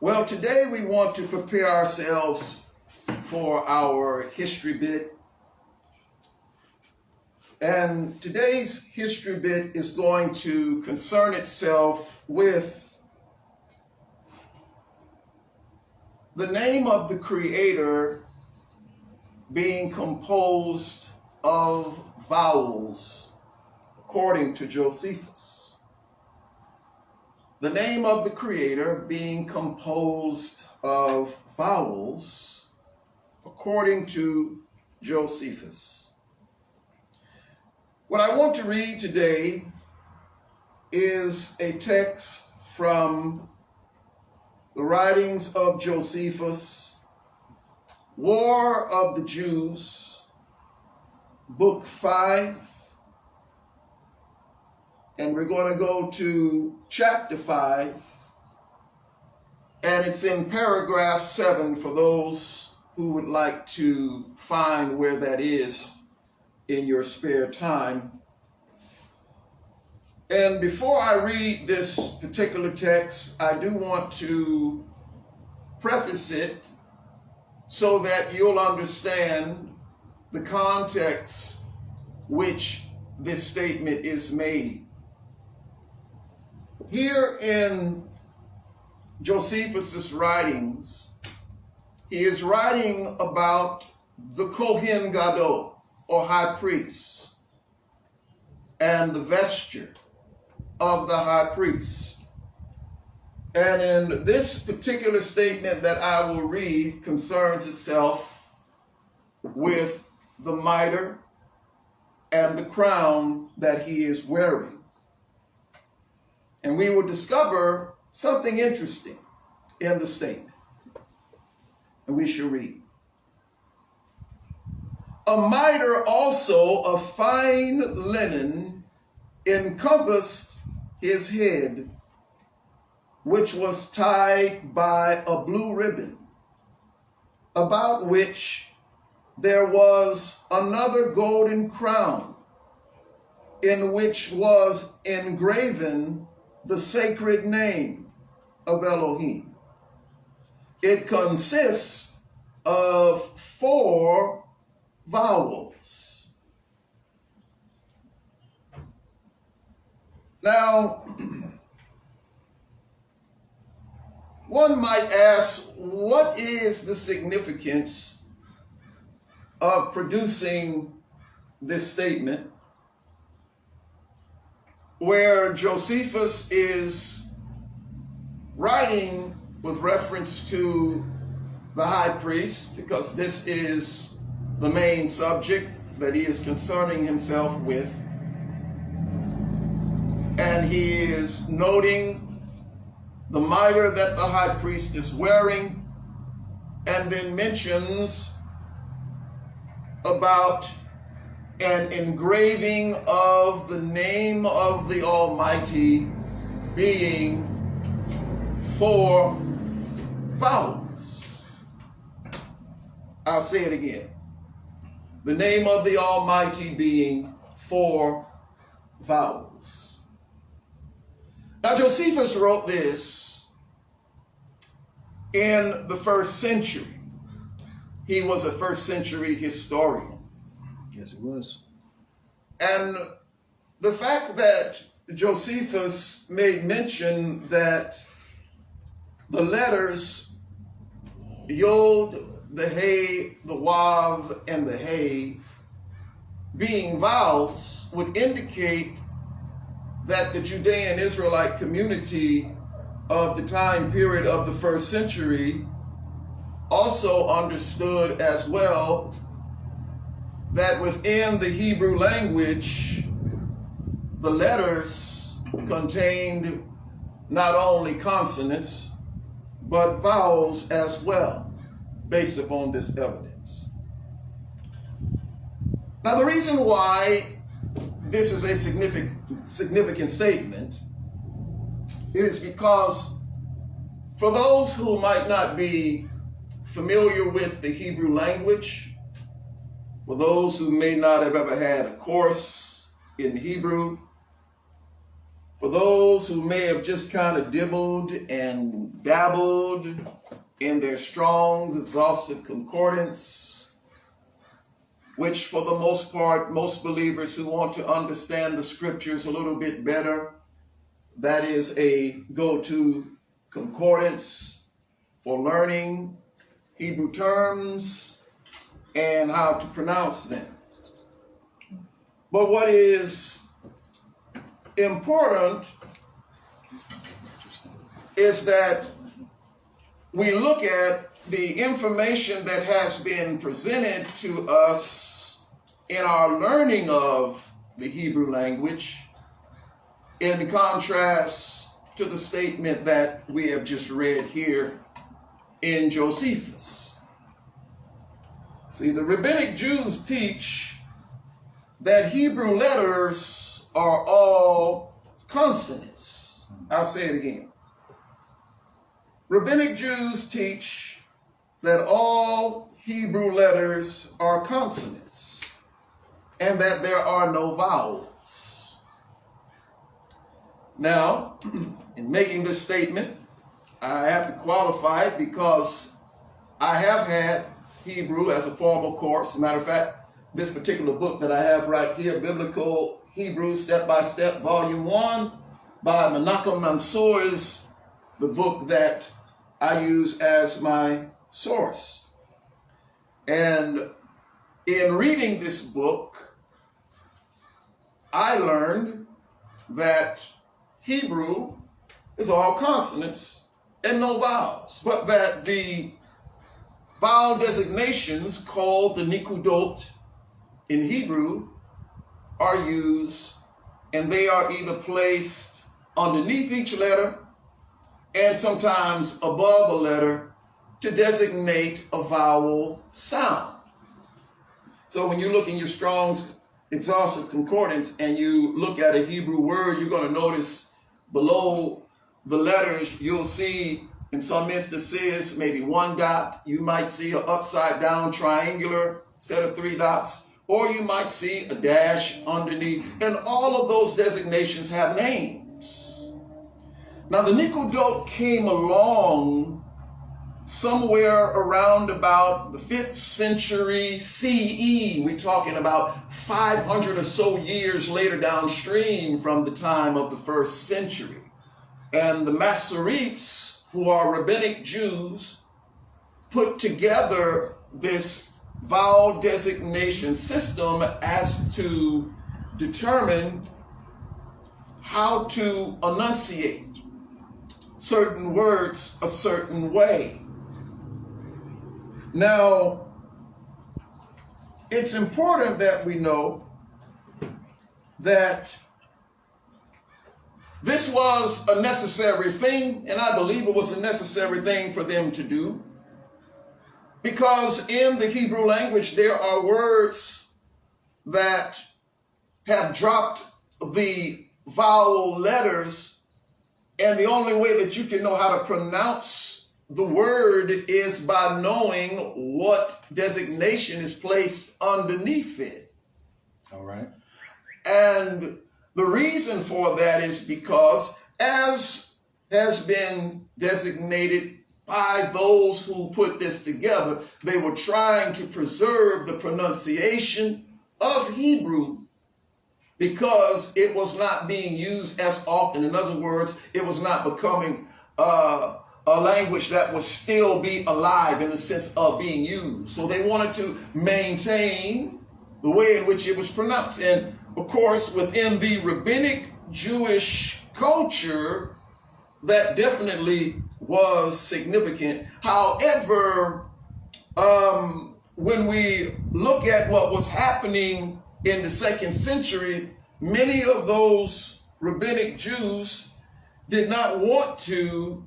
Well, today we want to prepare ourselves for our history bit. And today's history bit is going to concern itself with the name of the Creator being composed of vowels, according to Josephus. The name of the Creator being composed of vowels, according to Josephus. What I want to read today is a text from the writings of Josephus, War of the Jews, Book 5, and we're going to go to chapter 5, and it's in paragraph 7 for those who would like to find where that is in your spare time. And before I read this particular text, I do want to preface it so that you'll understand the context which this statement is made. Here in Josephus's writings, he is writing about the Kohen Gadol, or high priest, and the vesture of the high priest. And in this particular statement that I will read concerns itself with the mitre and the crown that he is wearing. And we will discover something interesting in the statement. And we shall read. A mitre also of fine linen encompassed his head, which was tied by a blue ribbon, about which there was another golden crown, in which was engraven the sacred name of Elohim. It consists of 4 vowels. Now, one might ask, what is the significance of producing this statement where Josephus is writing with reference to the high priest, because this is the main subject that he is concerning himself with, and he is noting the mitre that the high priest is wearing, and then mentions about an engraving of the name of the Almighty being 4 vowels. I'll say it again. The name of the Almighty being 4 vowels. Now, Josephus wrote this in the 1st century. He was a 1st century historian. Yes, it was. And the fact that Josephus made mention that the letters Yod, the Hey, the Wav, and the Hey being vowels would indicate that the Judean Israelite community of the time period of the 1st century also understood as well that within the Hebrew language, the letters contained not only consonants, but vowels as well, based upon this evidence. Now, the reason why this is a significant statement is because for those who might not be familiar with the Hebrew language, for those who may not have ever had a course in Hebrew, For those who may have just kind of dibbled and dabbled in their Strong's exhaustive concordance, which for the most part, most believers who want to understand the scriptures a little bit better, that is a go-to concordance for learning Hebrew terms and how to pronounce them. But what is important is that we look at the information that has been presented to us in our learning of the Hebrew language in contrast to the statement that we have just read here in Josephus. See, the rabbinic Jews teach that Hebrew letters are all consonants. I'll say it again. Rabbinic Jews teach that all Hebrew letters are consonants and that there are no vowels. Now, in making this statement, I have to qualify it because I have had Hebrew as a formal course. As a matter of fact, this particular book that I have right here, Biblical Hebrew Step by Step, Volume 1 by Menachem Mansour, is the book that I use as my source. And in reading this book, I learned that Hebrew is all consonants and no vowels, but that the vowel designations called the nikudot in Hebrew are used, and they are either placed underneath each letter and sometimes above a letter to designate a vowel sound. So when you look in your Strong's exhaustive concordance and you look at a Hebrew word, you're going to notice below the letters, you'll see in some instances maybe one dot. You might see an upside down triangular set of 3 dots, or you might see a dash underneath, and all of those designations have names. Now the nikudot came along somewhere around about the 5th century CE. We're talking about 500 or so years later downstream from the time of the 1st century. And the Masoretes, who are rabbinic Jews, put together this vowel designation system as to determine how to enunciate certain words a certain way. Now, it's important that we know that this was a necessary thing, and I believe it was a necessary thing for them to do, because in the Hebrew language there are words that have dropped the vowel letters, and the only way that you can know how to pronounce the word is by knowing what designation is placed underneath it. All right. And the reason for that is because, as has been designated by those who put this together, they were trying to preserve the pronunciation of Hebrew because it was not being used as often. In other words, it was not becoming a language that would still be alive in the sense of being used. So they wanted to maintain the way in which it was pronounced. And of course, within the rabbinic Jewish culture, that definitely was significant. However, when we look at what was happening in the 2nd century, many of those rabbinic Jews did not want to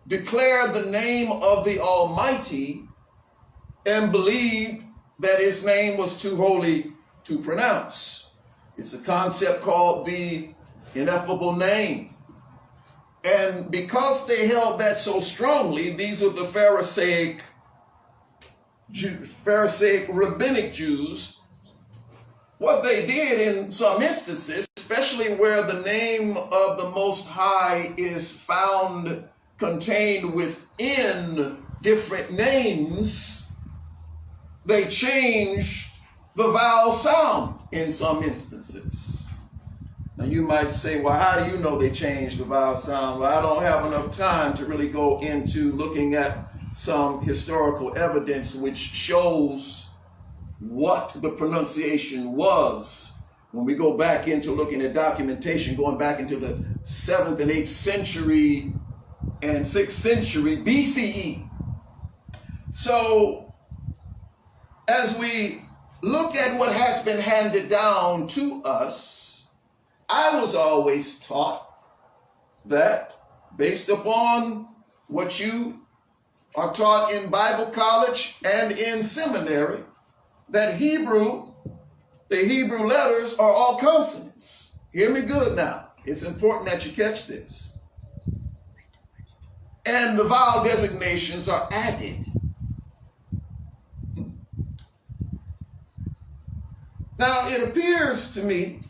declare the name of the Almighty and believed that his name was too holy to pronounce. It's a concept called the ineffable name. And because they held that so strongly, these are the Pharisaic rabbinic Jews what they did in some instances, especially where the name of the Most High is found contained within different names, they changed the vowel sound in some instances. Now you might say, well, how do you know they changed the vowel sound? Well, I don't have enough time to really go into looking at some historical evidence which shows what the pronunciation was. When we go back into looking at documentation, going back into the 7th and 8th century and 6th century BCE. So as we look at what has been handed down to us, I was always taught that based upon what you are taught in Bible college and in seminary, that the Hebrew letters are all consonants. Hear me good now. It's important that you catch this. And the vowel designations are added. Now, it appears to me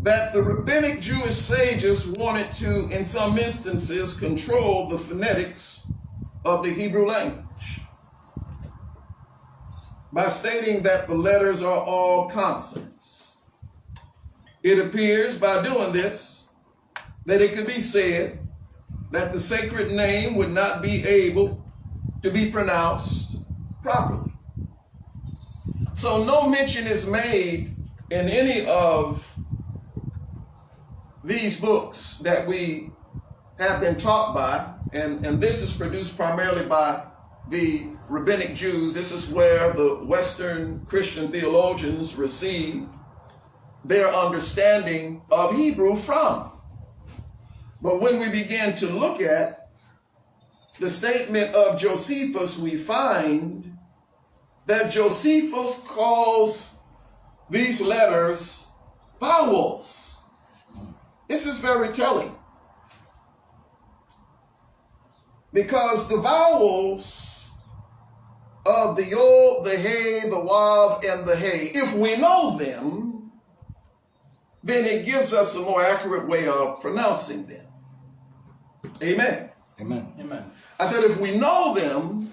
that the rabbinic Jewish sages wanted to, in some instances, control the phonetics of the Hebrew language by stating that the letters are all consonants. It appears by doing this that it could be said that the sacred name would not be able to be pronounced properly. So no mention is made in any of these books that we have been taught by, and this is produced primarily by the rabbinic Jews. This is where the Western Christian theologians received their understanding of Hebrew from. But when we begin to look at the statement of Josephus, we find that Josephus calls these letters vowels. This is very telling, because the vowels of the yod, the hey, the wav, and the hey, if we know them, then it gives us a more accurate way of pronouncing them. Amen. Amen. Amen. I said, if we know them,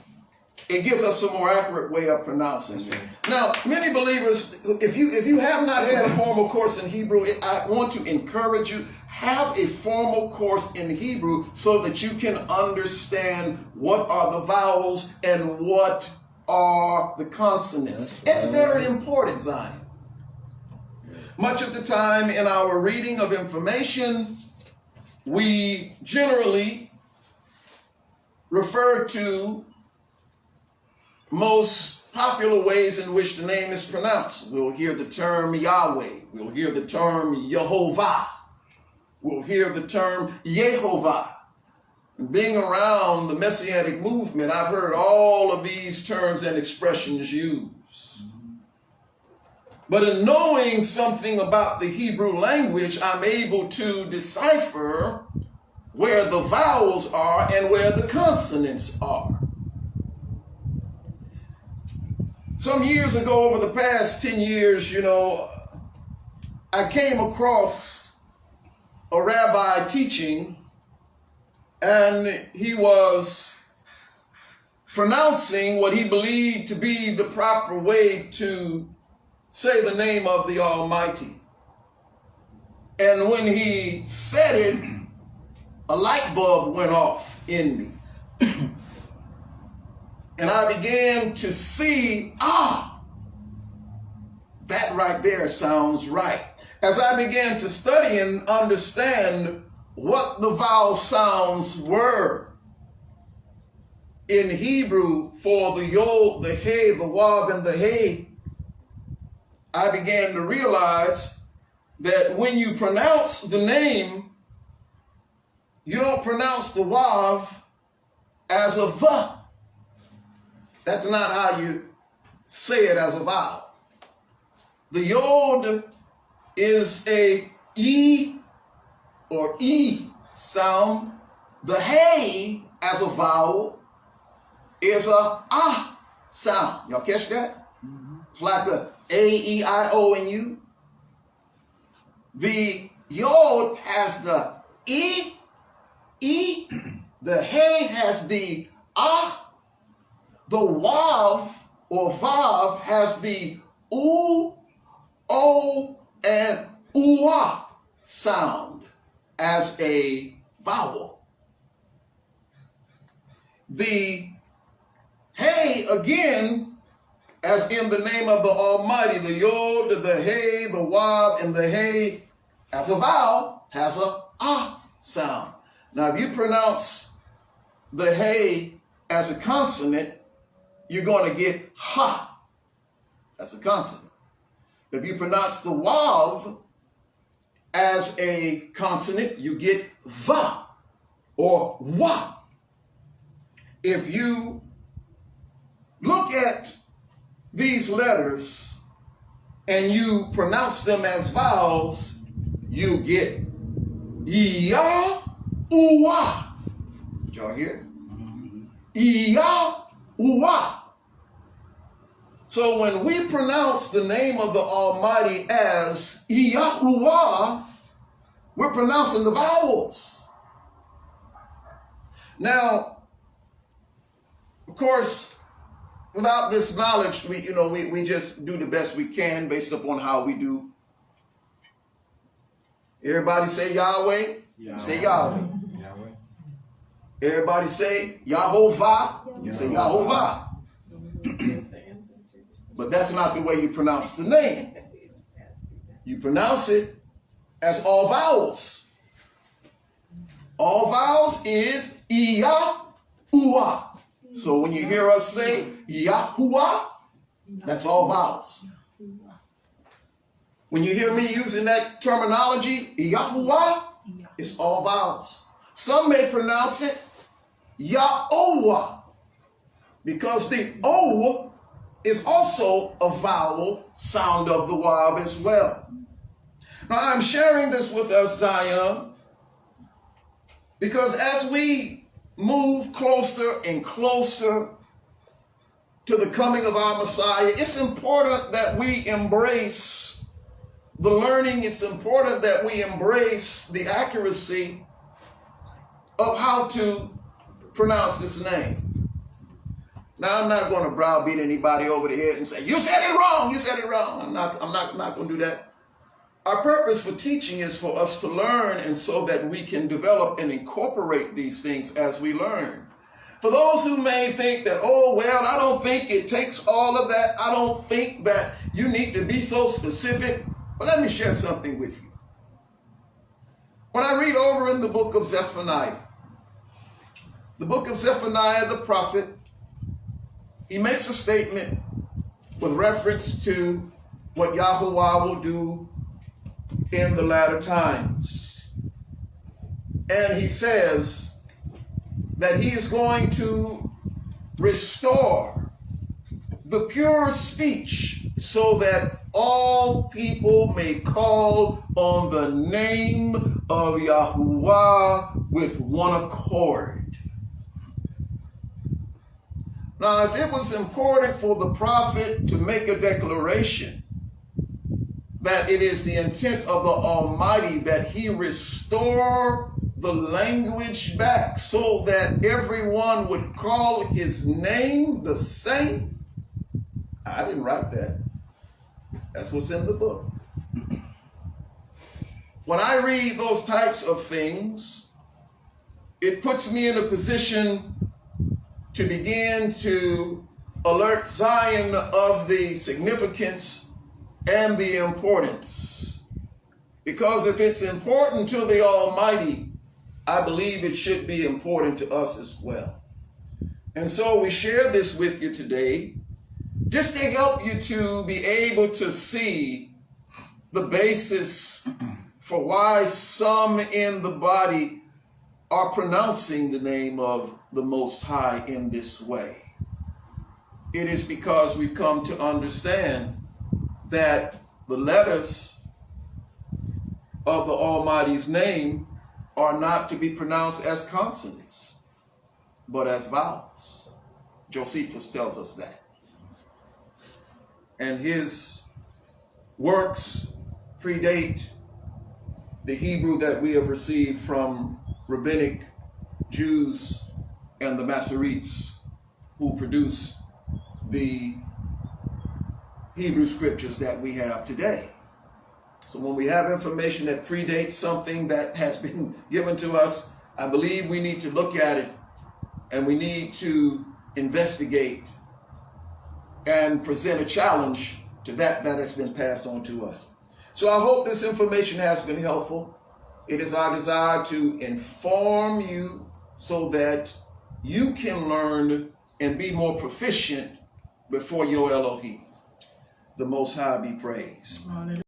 it gives us a more accurate way of pronouncing them. Now, many believers, if you have not had a formal course in Hebrew, I want to encourage you, have a formal course in Hebrew so that you can understand what are the vowels and what are the consonants. It's very important, Zion. Much of the time in our reading of information, we generally refer to most popular ways in which the name is pronounced. We'll hear the term Yahweh. We'll hear the term Yehovah. We'll hear the term Yehovah. And being around the Messianic movement, I've heard all of these terms and expressions used. But in knowing something about the Hebrew language, I'm able to decipher where the vowels are and where the consonants are. Some years ago, over the past 10 years, I came across a rabbi teaching, and he was pronouncing what he believed to be the proper way to say the name of the Almighty. And when he said it, a light bulb went off in me. And I began to see, that right there sounds right. As I began to study and understand what the vowel sounds were in Hebrew for the yod, the hey, the wav, and the hey, I began to realize that when you pronounce the name, you don't pronounce the wav as a v. That's not how you say it as a vowel. The yod is a e or e sound. The hey as a vowel is a ah sound. Y'all catch that? It's like the A-E-I-O in you. The yod has the E. The hey has the ah. The wav or vav has the oo, o, and ooah sound as a vowel. The hey, again, as in the name of the Almighty, the yod, the hey, the wav, and the hey, as a vowel, has a ah sound. Now, if you pronounce the hey as a consonant, you're going to get ha. That's a consonant. If you pronounce the wav as a consonant, you get va or wa. If you look at these letters and you pronounce them as vowels, you get ya, uwa. Did y'all hear? Ya, uwa. So when we pronounce the name of the Almighty as Yahuwah, we're pronouncing the vowels. Now, of course, without this knowledge, we just do the best we can based upon how we do. Everybody say Yahweh. You say Yahweh. Yahweh. Everybody say Yahovah. You say Yahovah. But that's not the way you pronounce the name. You pronounce it as all vowels. All vowels is Yahuwah. So when you hear us say Yahuwah, that's all vowels. When you hear me using that terminology, Yahuwah, it's all vowels. Some may pronounce it Yahowah, because the O is also a vowel sound of the wav as well. Now I'm sharing this with us, Zion, because as we move closer and closer to the coming of our Messiah, it's important that we embrace the learning. It's important that we embrace the accuracy of how to pronounce this name. Now, I'm not going to browbeat anybody over the head and say, you said it wrong, you said it wrong. I'm not going to do that. Our purpose for teaching is for us to learn, and so that we can develop and incorporate these things as we learn. For those who may think that, oh, well, I don't think it takes all of that. I don't think that you need to be so specific. But let me share something with you. When I read over in the book of Zephaniah, the prophet, he makes a statement with reference to what Yahuwah will do in the latter times. And he says that he is going to restore the pure speech so that all people may call on the name of Yahuwah with one accord. Now, if it was important for the prophet to make a declaration that it is the intent of the Almighty that he restore the language back so that everyone would call his name the same, I didn't write that. That's what's in the book. When I read those types of things, it puts me in a position to begin to alert Zion of the significance and the importance. Because if it's important to the Almighty, I believe it should be important to us as well. And so we share this with you today, just to help you to be able to see the basis for why some in the body are pronouncing the name of the Most High in this way. It is because we've come to understand that the letters of the Almighty's name are not to be pronounced as consonants, but as vowels. Josephus tells us that. and his works predate the Hebrew that we have received from rabbinic Jews and the Masoretes who produced the Hebrew scriptures that we have today. So when we have information that predates something that has been given to us, I believe we need to look at it and we need to investigate and present a challenge to that has been passed on to us. So I hope this information has been helpful. It is our desire to inform you so that you can learn and be more proficient before your Elohim. The Most High be praised.